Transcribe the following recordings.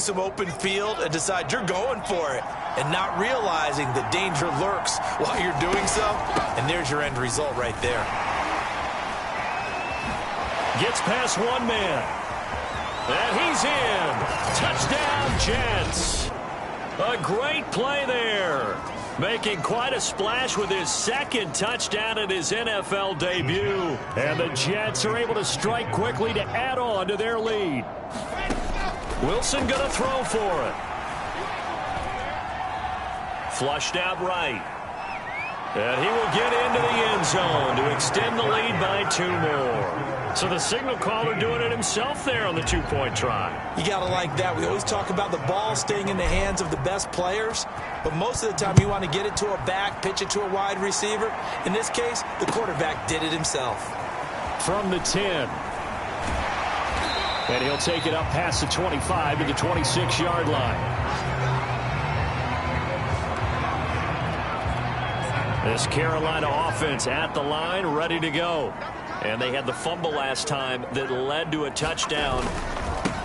some open field and decide you're going for it and not realizing the danger lurks while you're doing so. And there's your end result right there. Gets past one man. And he's in. Touchdown, Jets. A great play there. Making quite a splash with his second touchdown at his NFL debut. And the Jets are able to strike quickly to add on to their lead. Wilson going to throw for it. Flushed out right. And he will get into the end zone to extend the lead by 2 more. So the signal caller doing it himself there on the 2-point try. You got to like that. We always talk about the ball staying in the hands of the best players, but most of the time you want to get it to a back, pitch it to a wide receiver. In this case, the quarterback did it himself. From the 10. And he'll take it up past the 25 to the 26-yard line. This Carolina offense at the line, ready to go. And they had the fumble last time that led to a touchdown.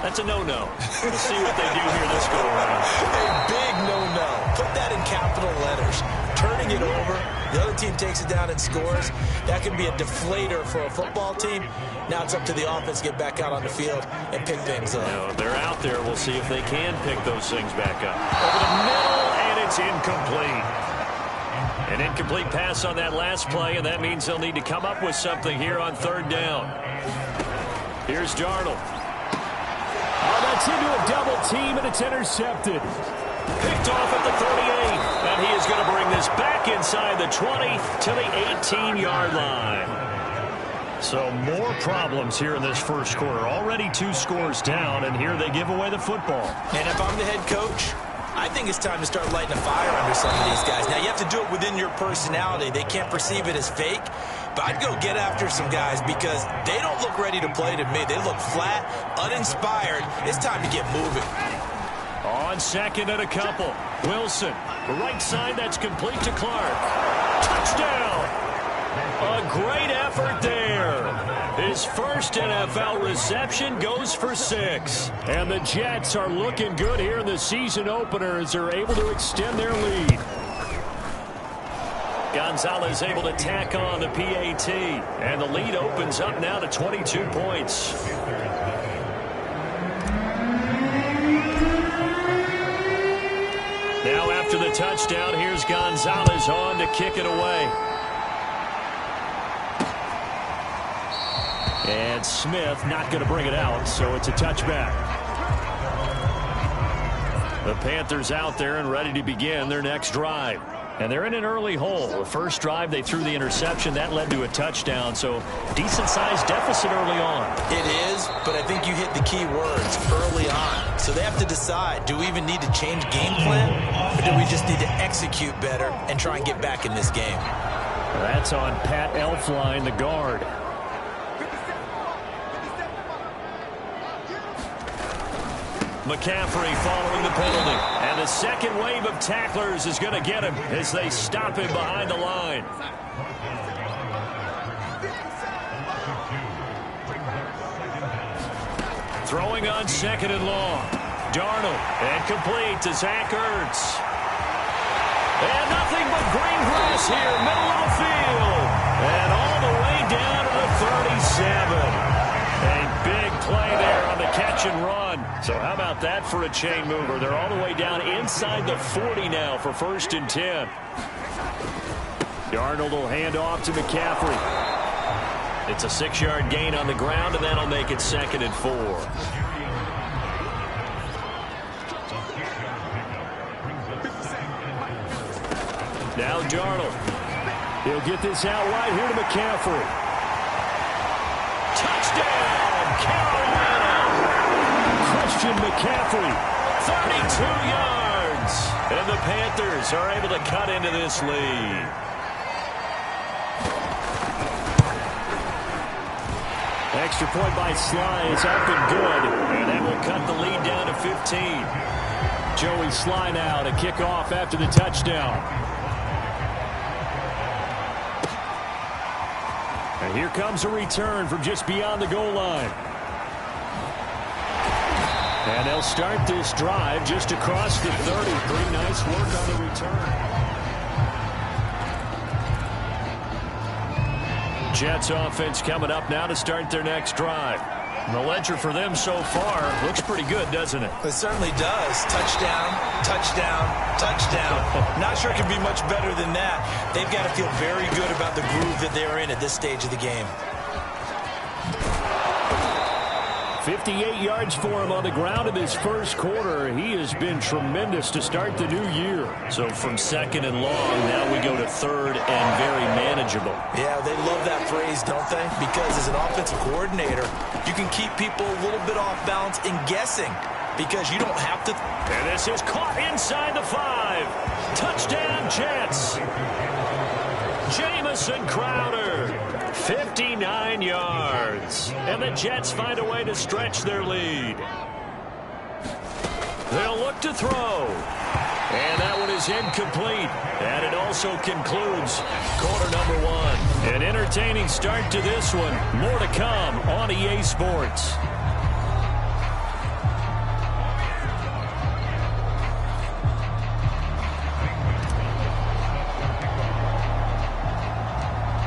That's a no-no. We'll see what they do here this go-around. A big no-no. Put that in capital letters. Turning it over, the other team takes it down and scores. That can be a deflator for a football team. Now it's up to the offense to get back out on the field and pick things up. If they're out there, we'll see if they can pick those things back up. Over the middle, and it's incomplete. An incomplete pass on that last play, and that means they'll need to come up with something here on 3rd down. Here's Darnold. Oh, that's into a double team, and it's intercepted. Picked off at the 38, and he is going to bring this back inside the 20 to the 18-yard line. So more problems here in this first quarter. Already 2 scores down, and here they give away the football. And if I'm the head coach, I think it's time to start lighting a fire under some of these guys. Now, you have to do it within your personality. They can't perceive it as fake. But I'd go get after some guys because they don't look ready to play to me. They look flat, uninspired. It's time to get moving. On 2nd and a couple. Wilson, the right side, that's complete to Clark. Touchdown! A great effort there. His first NFL reception goes for 6. And the Jets are looking good here in the season opener as they're able to extend their lead. Gonzalez able to tack on the PAT. And the lead opens up now to 22 points. Now after the touchdown, here's Gonzalez on to kick it away. And Smith not going to bring it out, so it's a touchback. The Panthers out there and ready to begin their next drive. And they're in an early hole. The first drive, they threw the interception. That led to a touchdown, so decent-sized deficit early on. It is, but I think you hit the key words, early on. So they have to decide, do we even need to change game plan, or do we just need to execute better and try and get back in this game? That's on Pat Elflein, the guard. McCaffrey following the penalty. And the second wave of tacklers is going to get him as they stop him behind the line. Throwing on 2nd and long. Darnold, and complete to Zach Ertz. And nothing but green grass here, middle of the field. And all the way down to the 37. A big play there on the catch and run. So how about that for a chain mover? They're all the way down inside the 40 now for 1st and 10. Darnold will hand off to McCaffrey. It's a 6-yard gain on the ground, and that'll make it 2nd and 4. Now Darnold. He'll get this out right here to McCaffrey. Touchdown, Carolina! Christian McCaffrey. 32 yards. And the Panthers are able to cut into this lead. Extra point by Sly is up and good. And that will cut the lead down to 15. Joey Sly now to kick off after the touchdown. And here comes a return from just beyond the goal line. And they'll start this drive just across the 30. Pretty nice work on the return. Jets offense coming up now to start their next drive. The ledger for them so far looks pretty good, doesn't it? It certainly does. Touchdown, touchdown, touchdown. Not sure it can be much better than that. They've got to feel very good about the groove that they're in at this stage of the game. 58 yards for him on the ground in this first quarter. He has been tremendous to start the new year. So from second and long, now we go to third and very manageable. Yeah, they love that phrase, don't they? Because as an offensive coordinator, you can keep people a little bit off balance in guessing because you don't have to. And this is caught inside the 5. Touchdown, Jets. Jamison Crowder. 59 yards. And the Jets find a way to stretch their lead. They'll look to throw. And that one is incomplete. And it also concludes quarter number 1. An entertaining start to this one. More to come on EA Sports.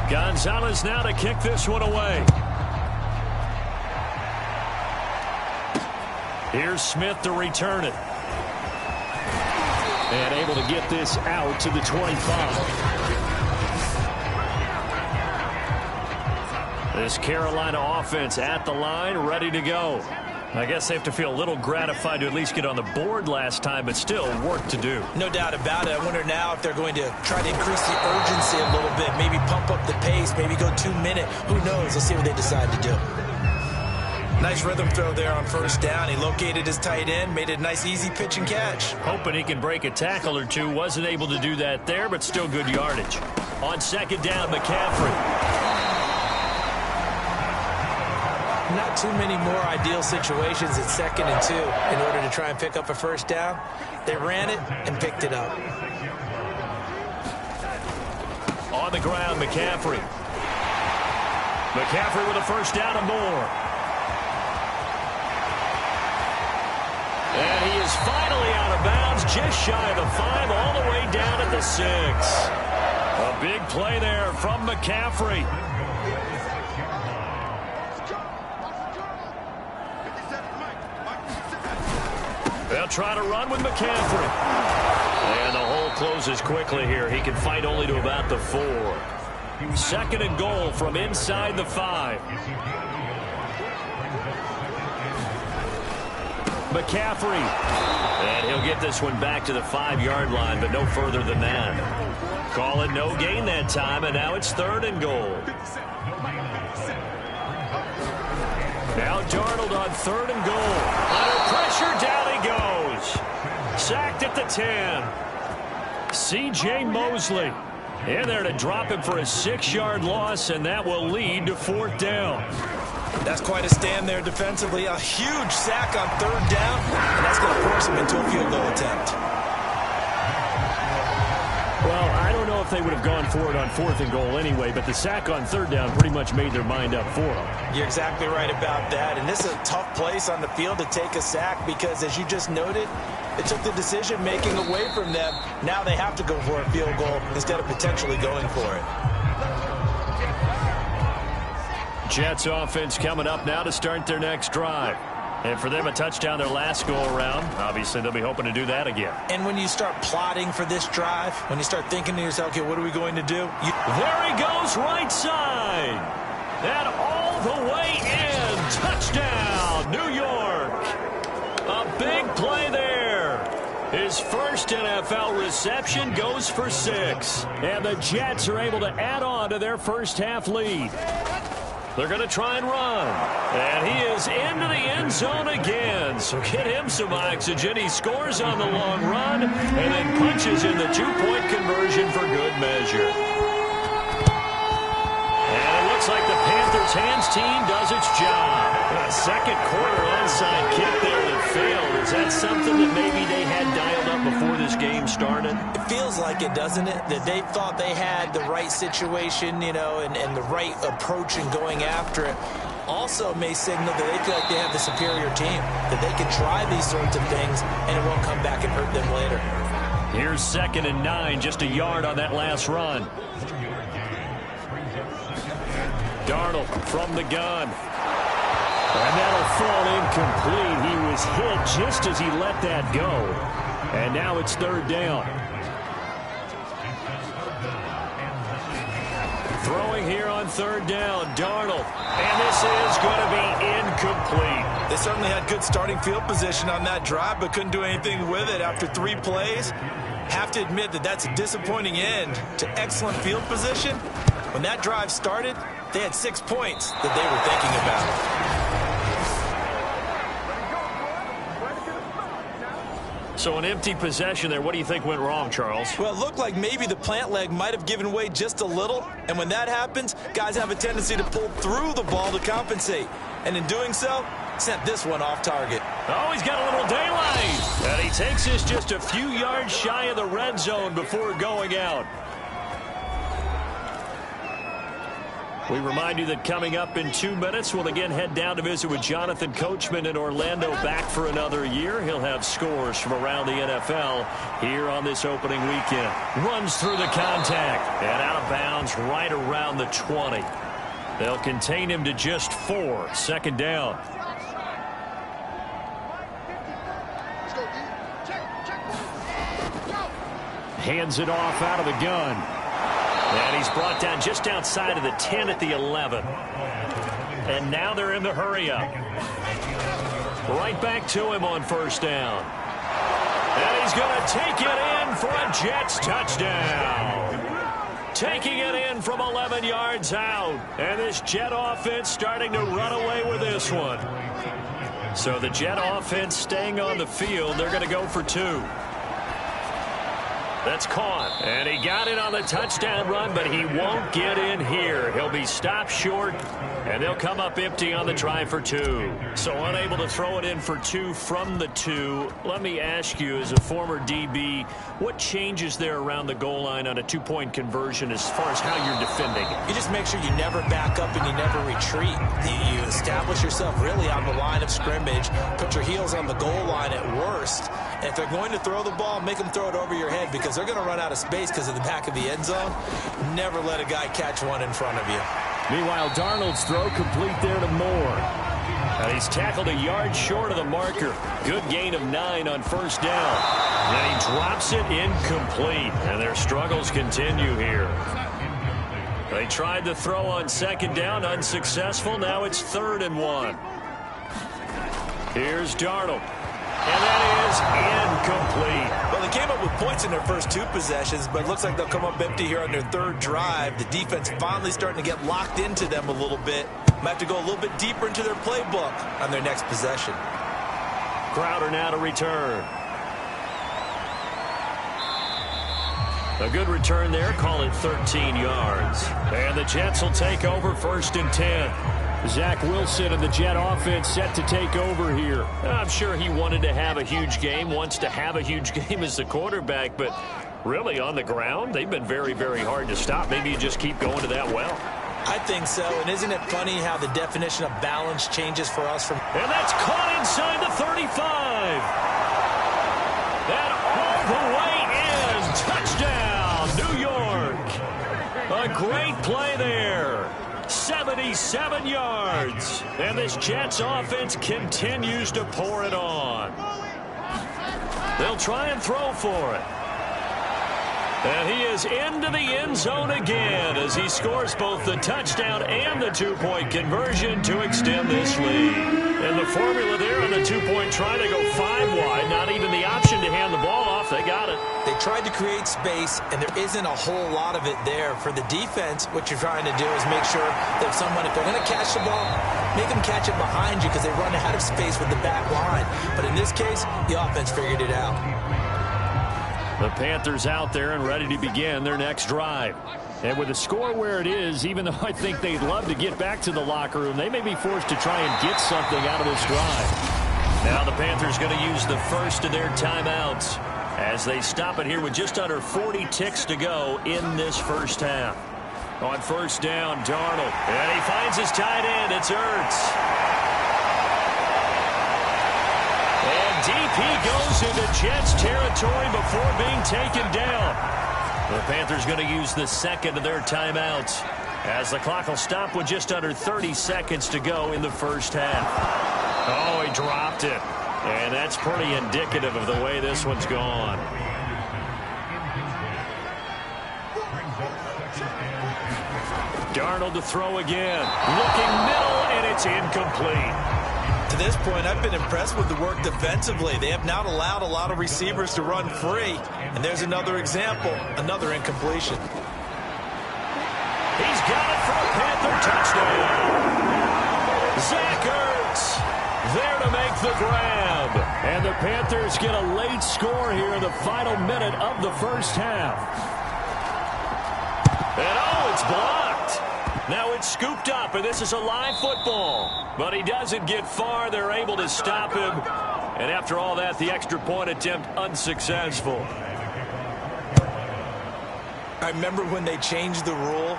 Gonzalez now to kick this one away. Here's Smith to return it. And able to get this out to the 25. This Carolina offense at the line, ready to go. I guess they have to feel a little gratified to at least get on the board last time, but still work to do. No doubt about it. I wonder now if they're going to try to increase the urgency a little bit, maybe pump up the pace, maybe go 2 minute. Who knows? Let's see what they decide to do. Nice rhythm throw there on first down. He located his tight end, made it a nice easy pitch and catch. Hoping he can break a tackle or two. Wasn't able to do that there, but still good yardage. On second down, McCaffrey. Not too many more ideal situations at 2nd and 2 in order to try and pick up a first down. They ran it and picked it up. On the ground, McCaffrey. McCaffrey with a first down and more. And he is finally out of bounds, just shy of the 5, all the way down at the 6. A big play there from McCaffrey. They'll try to run with McCaffrey. And the hole closes quickly here. He can fight only to about the 4. 2nd and goal from inside the 5. McCaffrey. And he'll get this one back to the 5-yard line, but no further than that. Call it no gain that time, and now it's 3rd and goal. Now Darnold on 3rd and goal. Under pressure, down he goes. Sacked at the 10. C.J. Mosley in there to drop him for a 6-yard loss, and that will lead to 4th down. That's quite a stand there defensively. A huge sack on 3rd down, and that's going to force him into a field goal attempt. Well, I don't know if they would have gone for it on 4th and goal anyway, but the sack on 3rd down pretty much made their mind up for them. You're exactly right about that, and this is a tough place on the field to take a sack because, as you just noted, it took the decision-making away from them. Now they have to go for a field goal instead of potentially going for it. Jets offense coming up now to start their next drive. And for them, a touchdown their last go-around. Obviously, they'll be hoping to do that again. And when you start plotting for this drive, when you start thinking to yourself, okay, what are we going to do? There he goes, right side. And all the way in. Touchdown, New York. A big play there. His first NFL reception goes for 6. And the Jets are able to add on to their first half lead. They're going to try and run. And he is into the end zone again. So get him some oxygen. He scores on the long run and then punches in the 2-point conversion for good measure. And it looks like the Panthers hands team does its job. A second quarter onside kick there that failed. Is that something that maybe they had dialed up before this game started? It feels like it, doesn't it? That they thought they had the right situation, you know, and the right approach in going after it. also may signal that they feel like they have the superior team, that they can try these sorts of things and it won't come back and hurt them later. Here's 2nd and 9, just a yard on that last run. Darnold from the gun. And that'll fall incomplete. He was hit just as he let that go. And now it's 3rd down. Throwing here on 3rd down, Darnold. And this is going to be incomplete. They certainly had good starting field position on that drive, but couldn't do anything with it after 3 plays. Have to admit that that's a disappointing end to excellent field position. When that drive started, they had 6 points that they were thinking about. So an empty possession there. What do you think went wrong, Charles? Well, it looked like maybe the plant leg might have given way just a little. And when that happens, guys have a tendency to pull through the ball to compensate. And in doing so, sent this one off target. Oh, he's got a little daylight. And he takes this just a few yards shy of the red zone before going out. We remind you that coming up in 2 minutes, we'll again head down to visit with Jonathan Coachman in Orlando, back for another year. He'll have scores from around the NFL here on this opening weekend. Runs through the contact and out of bounds right around the 20. They'll contain him to just 4. 2nd down. Hands it off out of the gun. And he's brought down just outside of the 10 at the 11. And now they're in the hurry-up. Right back to him on 1st down. And he's going to take it in for a Jets touchdown. Taking it in from 11 yards out. And this Jet offense starting to run away with this one. So the Jet offense staying on the field. They're going to go for 2. That's caught. And he got it on the touchdown run, but he won't get in here. He'll be stopped short, and they'll come up empty on the try for 2. So unable to throw it in for 2 from the 2. Let me ask you, as a former DB, what changes there around the goal line on a 2-point conversion as far as how you're defending? You just make sure you never back up and you never retreat. You establish yourself really on the line of scrimmage, put your heels on the goal line at worst. And if they're going to throw the ball, make them throw it over your head, because they're going to run out of space because of the back of the end zone. Never let a guy catch one in front of you. Meanwhile, Darnold's throw complete there to Moore. And he's tackled a yard short of the marker. Good gain of 9 on 1st down. And he drops it incomplete. And their struggles continue here. They tried to throw on 2nd down, unsuccessful. Now it's 3rd and 1. Here's Darnold. And that is incomplete. Well, they came up with points in their first 2 possessions, but it looks like they'll come up empty here on their 3rd drive. The defense finally starting to get locked into them a little bit. Might have to go a little bit deeper into their playbook on their next possession. Crowder now to return. A good return there, call it 13 yards. And the Jets will take over 1st and 10. Zach Wilson and the Jet offense set to take over here. I'm sure he wanted to have a huge game, wants to have a huge game as the quarterback, but really on the ground, they've been very, very hard to stop. Maybe you just keep going to that well. I think so, and isn't it funny how the definition of balance changes for us from... And that's caught inside the 35. And all the way in. Touchdown, New York. A great play there. 77 yards. And this Jets offense continues to pour it on. They'll try and throw for it. And he is into the end zone again as he scores both the touchdown and the 2-point conversion to extend this lead. And the formula there on the 2-point try to go 5 wide. Not even the option to hand the ball off. They got it. They tried to create space, and there isn't a whole lot of it there. For the defense, what you're trying to do is make sure that if they're going to catch the ball, make them catch it behind you because they run out of space with the back line. But in this case, the offense figured it out. The Panthers out there and ready to begin their next drive. And with the score where it is, even though I think they'd love to get back to the locker room, they may be forced to try and get something out of this drive. Now the Panthers going to use the first of their timeouts as they stop it here with just under 40 ticks to go in this first half. On first down, Darnold. And he finds his tight end. It's Ertz. And deep he goes into Jets territory before being taken down. The Panthers going to use the second of their timeouts, as the clock will stop with just under 30 seconds to go in the first half. Oh, he dropped it. And that's pretty indicative of the way this one's gone. Darnold to throw again. Looking middle, and it's incomplete. To this point, I've been impressed with the work defensively. They have not allowed a lot of receivers to run free. And there's another example, another incompletion. He's got it for a Panther touchdown. Zach Ertz there to make the grab. And the Panthers get a late score here in the final minute of the first half. And oh, it's blocked. Now it's scooped up, and this is a live football. But he doesn't get far. They're able to stop him. And after all that, the extra point attempt unsuccessful. I remember when they changed the rule,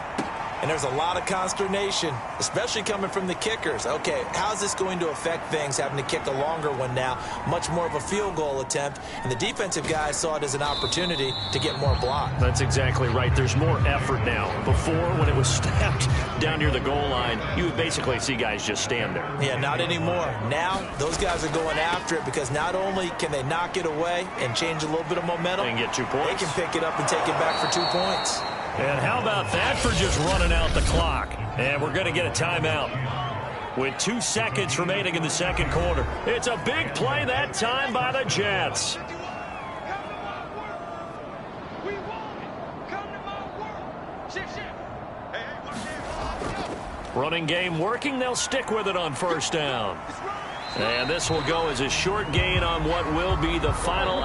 and there's a lot of consternation, especially coming from the kickers. Okay, how's this going to affect things, having to kick a longer one now, much more of a field goal attempt, and the defensive guys saw it as an opportunity to get more block. That's exactly right. There's more effort now. Before, when it was snapped down near the goal line, you would basically see guys just stand there. Yeah, not anymore. Now, those guys are going after it because not only can they knock it away and change a little bit of momentum, and get 2 points. They can pick it up and take it back for 2 points. And how about that for just running out the clock? And we're going to get a timeout with 2 seconds remaining in the second quarter. It's a big play that time by the Jets. Running game working. They'll stick with it on first down. And this will go as a short gain on what will be the final